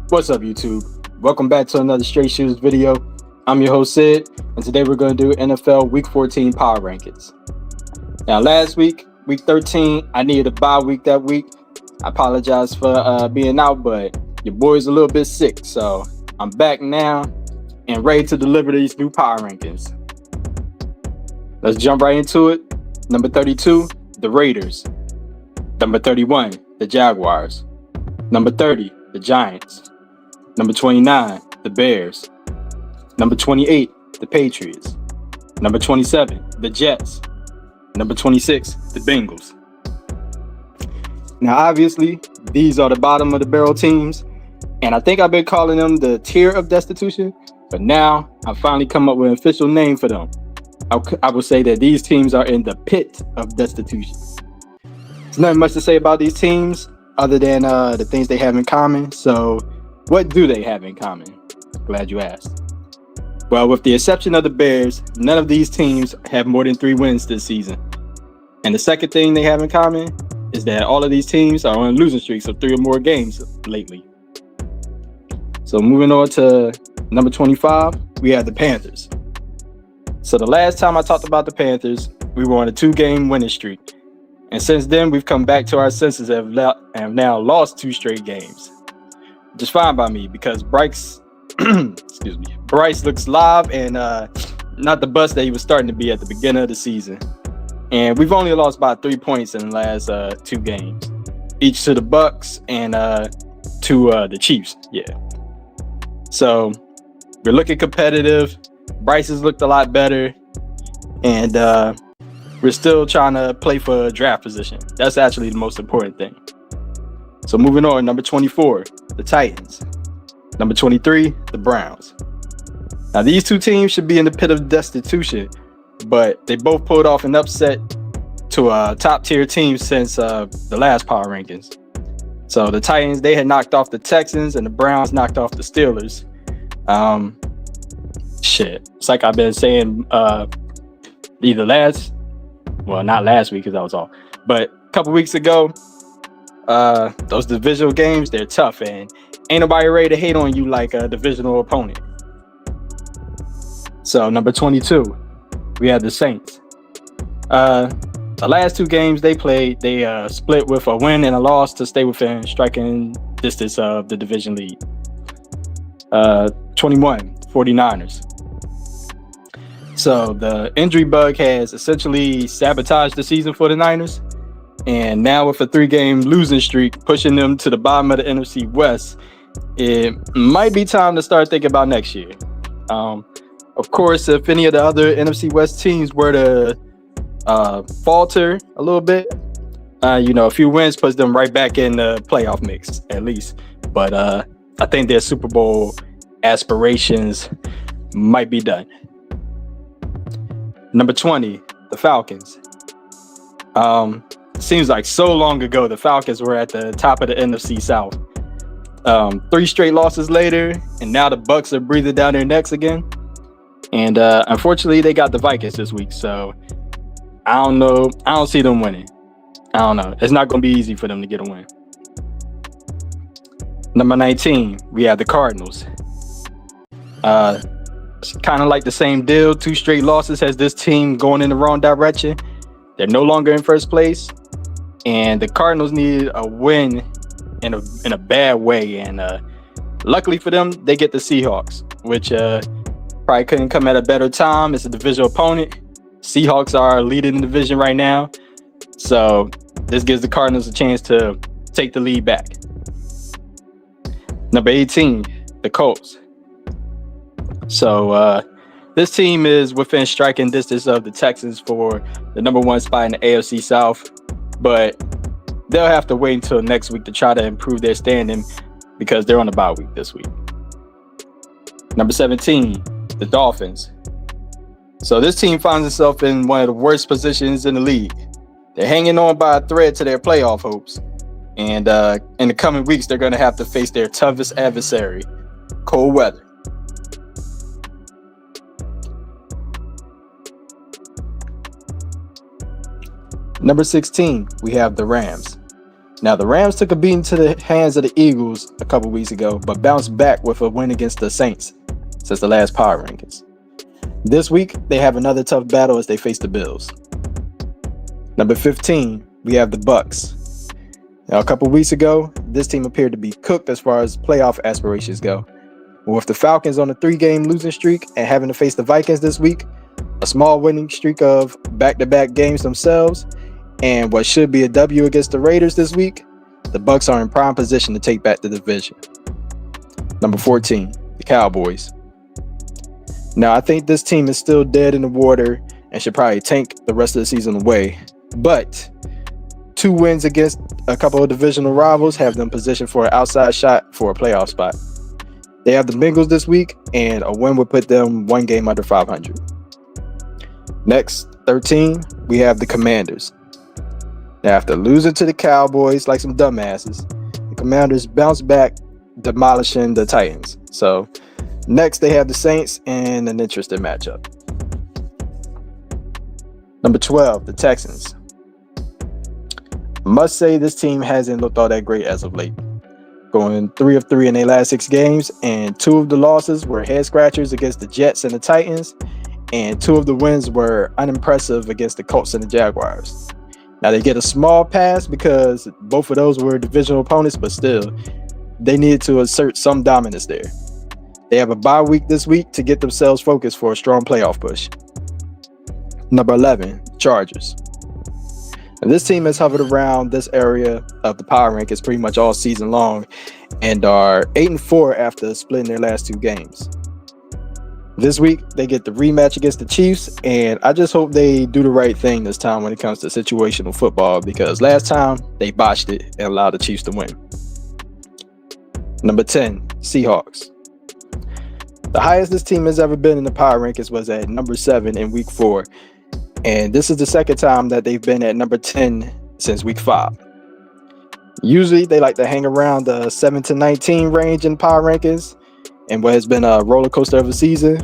What's up, YouTube? Welcome back to another Straight Shooters video. I'm your host, Sid, and today we're going to do NFL Week 14 Power Rankings. Now, last week, Week 13, I needed a bye week that week. I apologize for being out, but your boy's a little bit sick, so I'm back now and ready to deliver these new Power Rankings. Let's jump right into it. Number 32, the Raiders. Number 31, the Jaguars. Number 30, the Giants. Number 29, the Bears. Number 28, the Patriots. Number 27, the Jets. Number 26, the Bengals. Now, obviously, these are the bottom of the barrel teams, and I think I've been calling them the tier of destitution, but now I've finally come up with an official name for them. I would say that these teams are in the pit of destitution. There's nothing much to say about these teams other than the things they have in common. So what do they have in common? Glad you asked. Well, with the exception of the Bears, none of these teams have more than 3 wins this season. And the second thing they have in common is that all of these teams are on losing streaks of 3 or more games lately. So moving on to number 25, we have the Panthers. So the last time I talked about the Panthers, we were on a 2-game winning streak. And since then, we've come back to our senses and have now lost 2 straight games. Which is fine by me because Bryce looks live and not the bust that he was starting to be at the beginning of the season. And we've only lost by 3 points in the last 2 games, each to the Bucks and to the Chiefs. Yeah. So we're looking competitive. Bryce has looked a lot better, and we're still trying to play for a draft position. That's actually the most important thing. So moving on, number 24, the Titans. Number 23, the Browns. Now, these 2 teams should be in the pit of destitution, but they both pulled off an upset to a top-tier team since the last Power Rankings. So the Titans, they had knocked off the Texans, and the Browns knocked off the Steelers. It's like I've been saying not last week because I was off, but a couple weeks ago, those divisional games, they're tough, and ain't nobody ready to hate on you like a divisional opponent. So number 22, we have the Saints. The last 2 games they played, they split with a win and a loss to stay within striking distance of the division lead. 21, 49ers. So the injury bug has essentially sabotaged the season for the Niners. And now with a 3-game losing streak pushing them to the bottom of the NFC West, it might be time to start thinking about next year. Of course, if any of the other NFC West teams were to falter a little bit, a few wins puts them right back in the playoff mix, at least. But I think their Super Bowl aspirations might be done. Number 20, the Falcons. Seems like so long ago the Falcons were at the top of the NFC South. 3 straight losses later, and now the Bucks are breathing down their necks again. And unfortunately, they got the Vikings this week, so I don't know. I don't see them winning. I don't know. It's not going to be easy for them to get a win. Number 19, we have the Cardinals. It's kind of like the same deal. 2 straight losses has this team going in the wrong direction. They're no longer in first place, and the Cardinals need a win in a bad way. And luckily for them, they get the Seahawks, which probably couldn't come at a better time. It's a divisional opponent. Seahawks are leading the division right now, so this gives the Cardinals a chance to take the lead back. Number 18, the Colts. So this team is within striking distance of the Texans for the number 1 spot in the AFC South, but they'll have to wait until next week to try to improve their standing because they're on a bye week this week. Number 17, the Dolphins. So this team finds itself in one of the worst positions in the league. They're hanging on by a thread to their playoff hopes, and in the coming weeks, they're going to have to face their toughest adversary, cold weather. Number 16, we have the Rams. Now, the Rams took a beating to the hands of the Eagles a couple weeks ago, but bounced back with a win against the Saints since the last power rankings. This week, they have another tough battle as they face the Bills. Number 15, we have the Bucs. Now, a couple weeks ago, this team appeared to be cooked as far as playoff aspirations go. With the Falcons on a 3-game losing streak and having to face the Vikings this week, a small winning streak of back-to-back games themselves, and what should be a W against the Raiders this week, the Bucs are in prime position to take back the division. Number 14, the Cowboys. Now, I think this team is still dead in the water and should probably tank the rest of the season away. But 2 wins against a couple of divisional rivals have them positioned for an outside shot for a playoff spot. They have the Bengals this week, and a win would put them 1 game under 500. Next, 13, we have the Commanders. Now, after losing to the Cowboys like some dumbasses, the Commanders bounced back, demolishing the Titans. So, next they have the Saints in an interesting matchup. Number 12, the Texans. Must say this team hasn't looked all that great as of late. Going 3 of 3 in their last 6 games, and 2 of the losses were head scratchers against the Jets and the Titans, and 2 of the wins were unimpressive against the Colts and the Jaguars. Now, they get a small pass because both of those were divisional opponents, but still, they needed to assert some dominance there. They have a bye week this week to get themselves focused for a strong playoff push. Number 11, Chargers. And this team has hovered around this area of the power rankings pretty much all season long and are 8-4 after splitting their last 2 games. This week, they get the rematch against the Chiefs, and I just hope they do the right thing this time when it comes to situational football, because last time they botched it and allowed the Chiefs to win. Number 10, Seahawks. The highest this team has ever been in the power rankings was at number 7 in week 4, and this is the second time that they've been at number 10 since week 5. Usually, they like to hang around the 7 to 19 range in power rankings, and what has been a roller coaster of a season.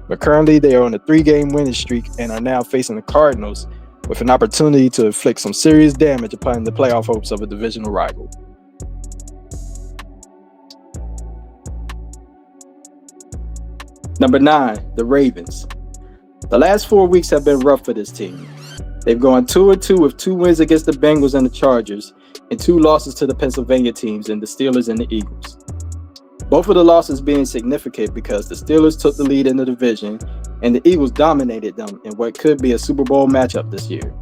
But currently, they are on a 3-game winning streak and are now facing the Cardinals with an opportunity to inflict some serious damage upon the playoff hopes of a divisional rival. Number 9, the Ravens. The last 4 weeks have been rough for this team. They've gone 2-2 with 2 wins against the Bengals and the Chargers, and 2 losses to the Pennsylvania teams and the Steelers and the Eagles. Both of the losses being significant because the Steelers took the lead in the division and the Eagles dominated them in what could be a Super Bowl matchup this year.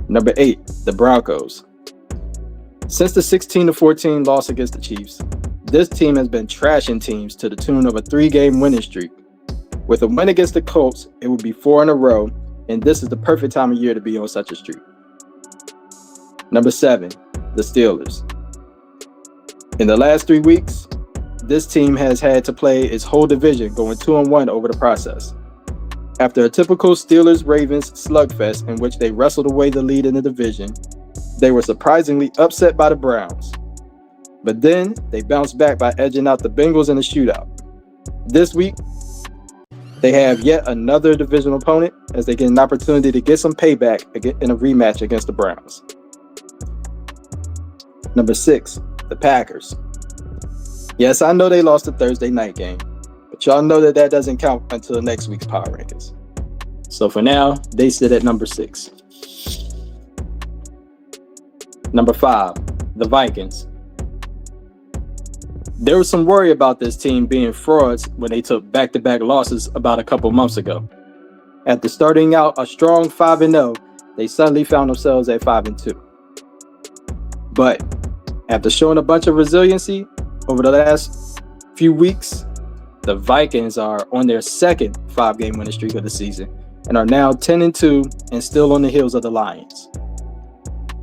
Number 8, the Broncos. Since the 16-14 loss against the Chiefs, this team has been trashing teams to the tune of a 3-game winning streak. With a win against the Colts, it would be 4 in a row, and this is the perfect time of year to be on such a streak. Number 7, the Steelers. In the last 3 weeks, this team has had to play its whole division, going 2-1 over the process. After a typical Steelers-Ravens slugfest in which they wrestled away the lead in the division, they were surprisingly upset by the Browns. But then they bounced back by edging out the Bengals in a shootout. This week, they have yet another divisional opponent as they get an opportunity to get some payback in a rematch against the Browns. Number 6, the Packers. Yes, I know they lost the Thursday night game, but y'all know that doesn't count until next week's power rankings. So for now, they sit at number 6. Number 5, the Vikings. There was some worry about this team being frauds when they took back-to-back losses about a couple months ago. After starting out a strong 5-0, they suddenly found themselves at 5-2. But after showing a bunch of resiliency over the last few weeks, the Vikings are on their second 5-game winning streak of the season and are now 10-2 and still on the heels of the Lions.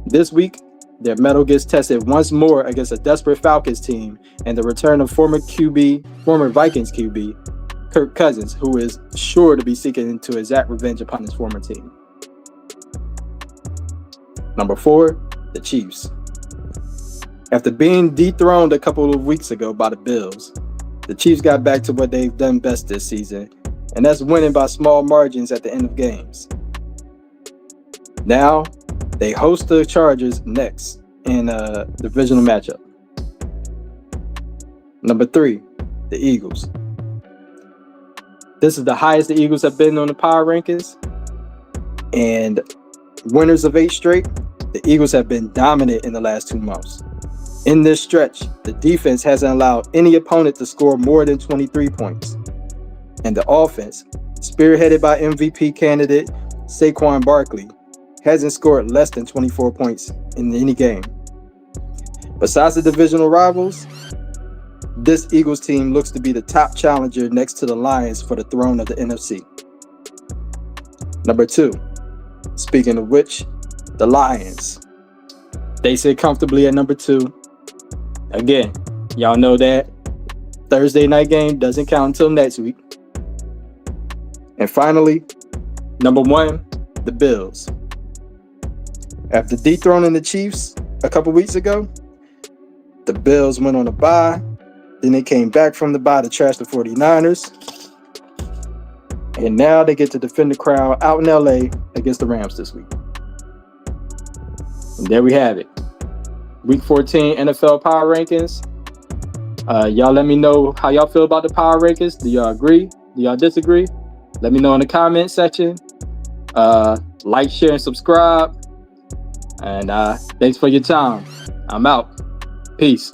This week, their mettle gets tested once more against a desperate Falcons team and the return of former Vikings QB, Kirk Cousins, who is sure to be seeking to exact revenge upon his former team. Number 4, the Chiefs. After being dethroned a couple of weeks ago by the Bills, the Chiefs got back to what they've done best this season, and that's winning by small margins at the end of games. Now, they host the Chargers next in a divisional matchup. Number 3, the Eagles. This is the highest the Eagles have been on the power rankings. And winners of 8 straight, the Eagles have been dominant in the last 2 months. In this stretch, the defense hasn't allowed any opponent to score more than 23 points. And the offense, spearheaded by MVP candidate Saquon Barkley, hasn't scored less than 24 points in any game. Besides the divisional rivals, this Eagles team looks to be the top challenger next to the Lions for the throne of the NFC. Number 2, speaking of which, the Lions. They sit comfortably at number 2. Again, y'all know that Thursday night game doesn't count until next week. And finally, number 1, the Bills. After dethroning the Chiefs a couple weeks ago, the Bills went on a bye. Then they came back from the bye to trash the 49ers. And now they get to defend the crown out in LA against the Rams this week. And there we have it. Week 14 NFL Power Rankings. Y'all let me know how y'all feel about the Power Rankings. Do y'all agree? Do y'all disagree? Let me know in the comment section. Like, share, and subscribe. And thanks for your time. I'm out. Peace.